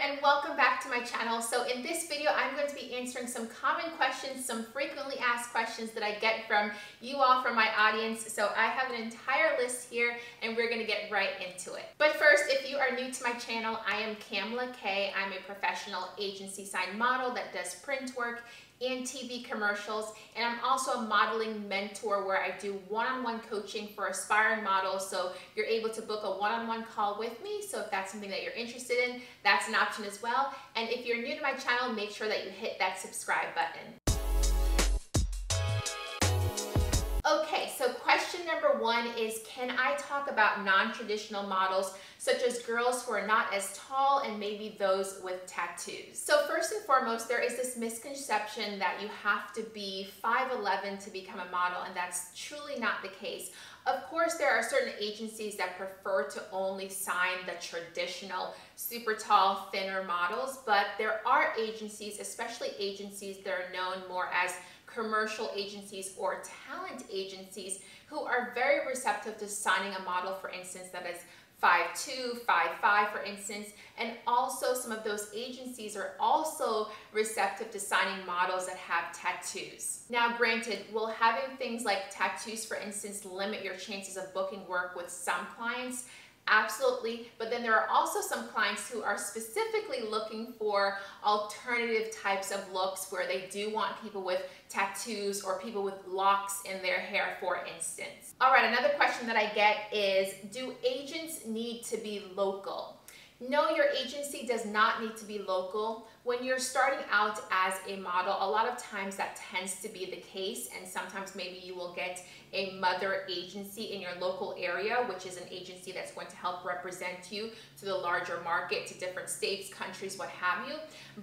and welcome back to my channel. So in this video, I'm going to be answering some common questions, some frequently asked questions that I get from you all, from my audience. So I have an entire list here and we're going to get right into it. But first, if you are new to my channel, I am Kamla-Kay. I'm a professional agency sign model that does print work and TV commercials, and I'm also a modeling mentor where I do one-on-one coaching for aspiring models, so you're able to book a one-on-one call with me. So if that's something that you're interested in, that's an option as well. And if you're new to my channel, make sure that you hit that subscribe button. Okay, so question number one is, can I talk about non-traditional models, such as girls who are not as tall and maybe those with tattoos? So first and foremost, there is this misconception that you have to be 5'11" to become a model, and that's truly not the case. Of course, there are certain agencies that prefer to only sign the traditional, super tall, thinner models, but there are agencies, especially agencies that are known more as commercial agencies or talent agencies, who are very receptive to signing a model, for instance, that is 5'2", 5'5", for instance, and also some of those agencies are also receptive to signing models that have tattoos. Now, granted, will having things like tattoos, for instance, limit your chances of booking work with some clients? Absolutely, but then there are also some clients who are specifically looking for alternative types of looks where they do want people with tattoos or people with locks in their hair, for instance. All right, another question that I get is, do agents need to be local? No, your agency does not need to be local. When you're starting out as a model, a lot of times that tends to be the case, and sometimes maybe you will get a mother agency in your local area, which is an agency that's going to help represent you to the larger market, to different states, countries, what have you.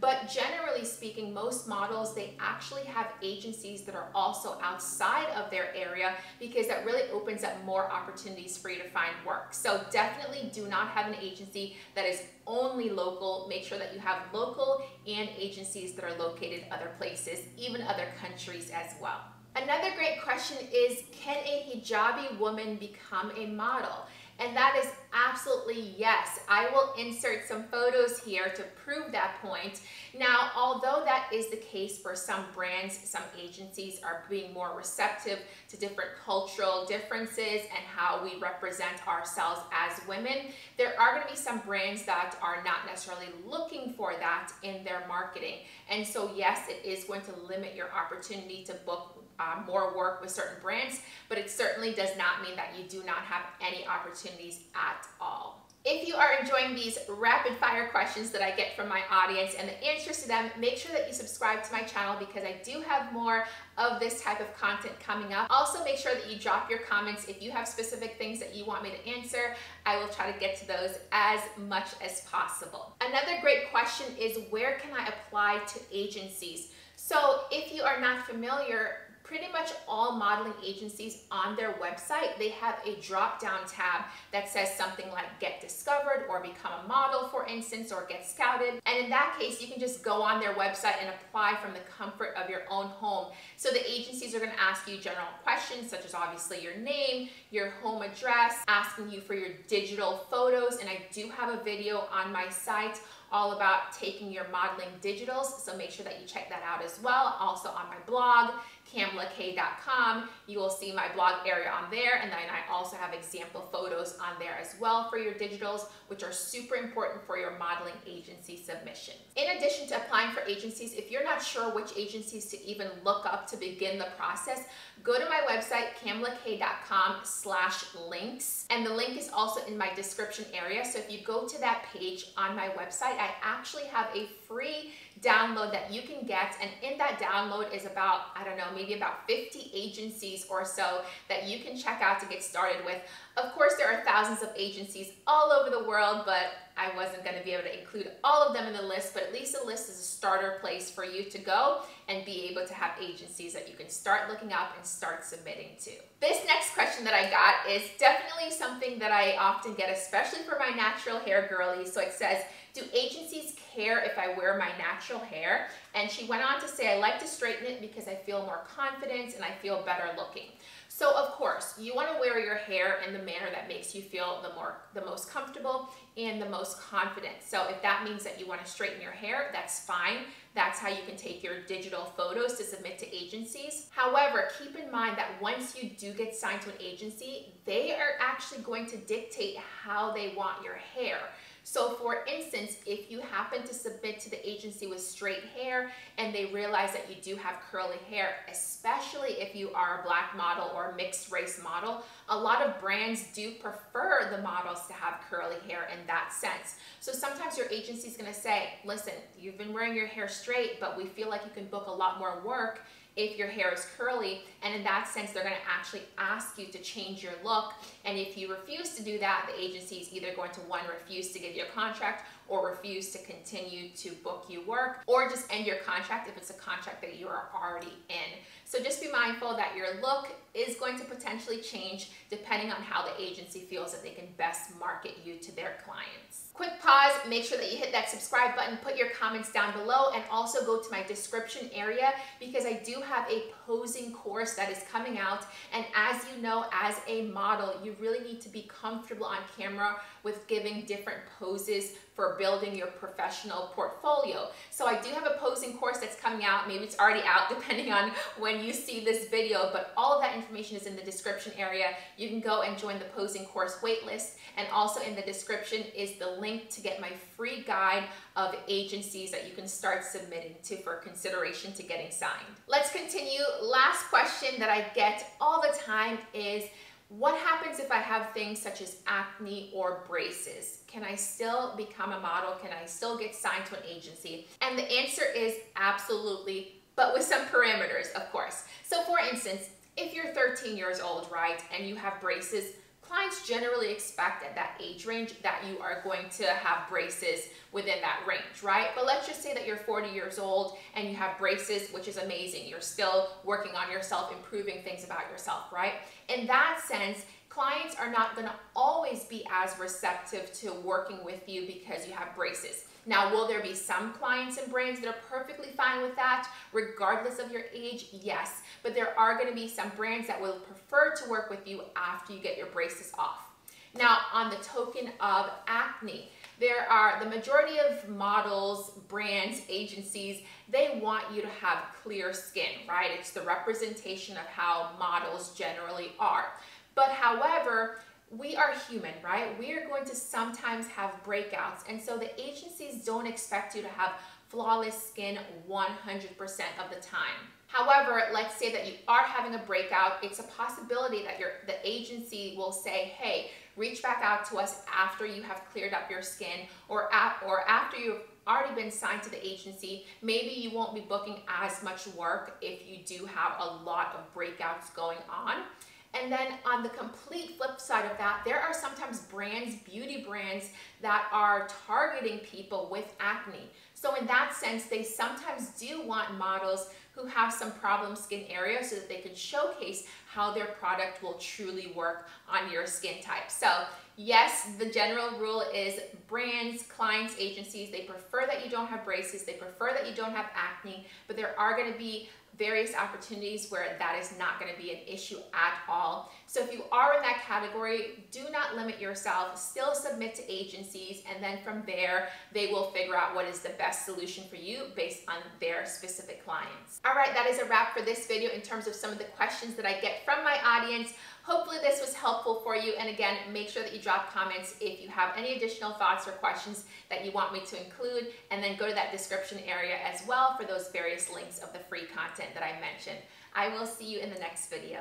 But generally speaking, most models, they actually have agencies that are also outside of their area, because that really opens up more opportunities for you to find work. So definitely do not have an agency that is only local. Make sure that you have local and agencies that are located other places, even other countries as well. Another great question is, can a hijabi woman become a model? And that is absolutely yes. I will insert some photos here to prove that point. Now, although that is the case for some brands, some agencies are being more receptive to different cultural differences and how we represent ourselves as women, there are going to be some brands that are not necessarily looking for that in their marketing. And so yes, it is going to limit your opportunity to book more work with certain brands, but it certainly does not mean that you do not have any opportunities at all. If you are enjoying these rapid fire questions that I get from my audience and the answers to them, make sure that you subscribe to my channel, because I do have more of this type of content coming up. Also, make sure that you drop your comments if you have specific things that you want me to answer. I will try to get to those as much as possible. Another great question is, where can I apply to agencies? So if you are not familiar, pretty much all modeling agencies on their website, they have a drop-down tab that says something like get discovered or become a model, for instance, or get scouted. And in that case, you can just go on their website and apply from the comfort of your own home. So the agencies are going to ask you general questions, such as obviously your name, your home address, asking you for your digital photos. And I do have a video on my site all about taking your modeling digitals, so make sure that you check that out as well. Also on my blog, Kamla-Kay.com, you will see my blog area on there, and then I also have example photos on there as well for your digitals, which are super important for your modeling agency submissions. In addition to applying for agencies, if you're not sure which agencies to even look up to begin the process, go to my website, Kamla-Kay.com/links, and the link is also in my description area. So if you go to that page on my website, I actually have a free download that you can get, and in that download is about, I don't know, maybe about 50 agencies or so that you can check out to get started with. Of course, there are thousands of agencies all over the world, but I wasn't going to be able to include all of them in the list, but at least the list is a starter place for you to go and be able to have agencies that you can start looking up and start submitting to. This next question that I got is definitely something that I often get, especially for my natural hair girlies. So it says, do agencies care if I wear my natural hair? And she went on to say, I like to straighten it because I feel more confident and I feel better looking. So of course, you want to wear your hair in the manner that makes you feel the most comfortable and the most confident. So if that means that you want to straighten your hair, that's fine. That's how you can take your digital photos to submit to agencies. However, keep in mind that once you do get signed to an agency, they are actually going to dictate how they want your hair. So for instance, if you happen to submit to the agency with straight hair and they realize that you do have curly hair, especially if you are a Black model or a mixed race model, a lot of brands do prefer the models to have curly hair in that sense. So sometimes your agency is going to say, listen, you've been wearing your hair straight, but we feel like you can book a lot more work if your hair is curly, and in that sense, they're gonna actually ask you to change your look, and if you refuse to do that, the agency is either going to, one, refuse to give you a contract, or refuse to continue to book you work, or just end your contract if it's a contract that you are already in. So just be mindful that your look is going to potentially change depending on how the agency feels that they can best market you to their clients. Quick pause, make sure that you hit that subscribe button, put your comments down below, and also go to my description area because I do have a posing course that is coming out. And as you know, as a model, you really need to be comfortable on camera with giving different poses for building your professional portfolio. So I do have a posing course that's coming out. Maybe it's already out depending on when you see this video, but all of that information is in the description area. You can go and join the posing course waitlist, and also in the description is the link to get my free guide of agencies that you can start submitting to for consideration to getting signed. Let's continue. Last question that I get all the time is, what happens if I have things such as acne or braces? Can I still become a model? Can I still get signed to an agency? And the answer is absolutely, but with some parameters, of course. So for instance, if you're 13 years old, right, and you have braces, clients generally expect at that age range that you are going to have braces within that range, right? But let's just say that you're 40 years old and you have braces, which is amazing. You're still working on yourself, improving things about yourself, right? In that sense, clients are not going to always be as receptive to working with you because you have braces. Now, will there be some clients and brands that are perfectly fine with that, regardless of your age? Yes, but there are going to be some brands that will prefer to work with you after you get your braces off. Now, on the token of acne, there are the majority of models, brands, agencies, they want you to have clear skin, right? It's the representation of how models generally are. But however, we are human, right? We are going to sometimes have breakouts. And so the agencies don't expect you to have flawless skin 100% of the time. However, let's say that you are having a breakout. It's a possibility that the agency will say, hey, reach back out to us after you have cleared up your skin, or after you've already been signed to the agency. Maybe you won't be booking as much work if you do have a lot of breakouts going on. And then on the complete flip side of that, there are sometimes brands, beauty brands, that are targeting people with acne. So in that sense, they sometimes do want models who have some problem skin areas so that they can showcase how their product will truly work on your skin type. So yes, the general rule is brands, clients, agencies, they prefer that you don't have braces, they prefer that you don't have acne, but there are going to be various opportunities where that is not going to be an issue at all. So if you are in that category, do not limit yourself, still submit to agencies, and then from there, they will figure out what is the best solution for you based on their specific clients. All right, that is a wrap for this video in terms of some of the questions that I get from my audience. Hopefully this was helpful for you, and again, make sure that you drop comments if you have any additional thoughts or questions that you want me to include, and then go to that description area as well for those various links of the free content that I mentioned. I will see you in the next video.